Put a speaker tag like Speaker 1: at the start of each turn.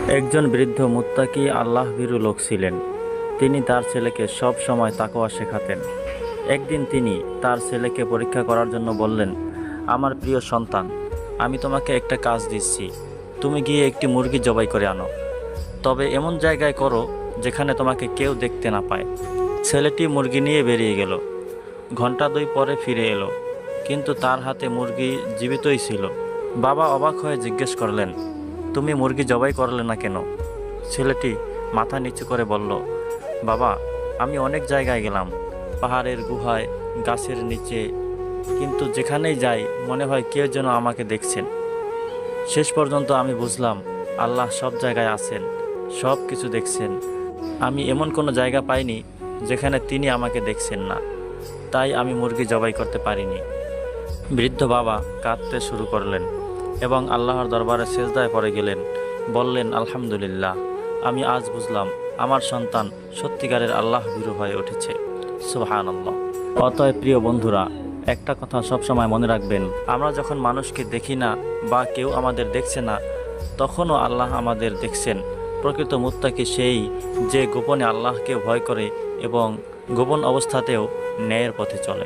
Speaker 1: একজন বৃদ্ধ মুত্তাকি আল্লাহ ভীরু লোক ছিলেন। তিনি তার ছেলেকে সব সময় তাকওয়া শেখাতেন। একদিন তিনি তার ছেলেকে পরীক্ষা করার জন্য বললেন, আমার প্রিয় সন্তান, আমি তোমাকে একটা কাজ দিচ্ছি। তুমি গিয়ে একটি মুরগি জবাই করে আনো, তবে এমন জায়গায় করো যেখানে তোমাকে কেউ দেখতে না পায়। ছেলেটি মুরগি নিয়ে বেরিয়ে গেল। ঘন্টা দুই পরে ফিরে এলো, কিন্তু তার হাতে মুরগি জীবিতই ছিল। বাবা অবাক হয়ে জিজ্ঞেস করলেন, তুমি মুরগি জবাই করলে না কেন? ছেলেটি মাথা নিচু করে বলল, বাবা, আমি অনেক জায়গায় গেলাম, পাহাড়ের গুহায়, গাছের নিচে, কিন্তু যেখানেই যাই মনে হয় কেউ যেন আমাকে দেখছেন। শেষ পর্যন্ত আমি বুঝলাম আল্লাহ সব জায়গায় আছেন, সব কিছু দেখছেন। আমি এমন কোনো জায়গা পাইনি যেখানে তিনি আমাকে দেখছেন না, তাই আমি মুরগি জবাই করতে পারিনি। বৃদ্ধ বাবা কাঁদতে শুরু করলেন এবং আল্লাহর দরবারে সেজদায় পড়ে গেলেন। বললেন, আলহামদুলিল্লাহ, আমি আজ বুঝলাম আমার সন্তান সত্যিকারের আল্লাহ ভীরু হয়ে উঠেছে। সুবহানাল্লাহ। অতএব প্রিয় বন্ধুরা, একটা কথা সবসময় মনে রাখবেন, আমরা যখন মানুষকে দেখি না বা কেউ আমাদের দেখছে না, তখনও আল্লাহ আমাদের দেখছেন। প্রকৃত মুত্তাকি সেই যে গোপনে আল্লাহকে ভয় করে এবং গোপন অবস্থাতেও ন্যায়ের পথে চলে।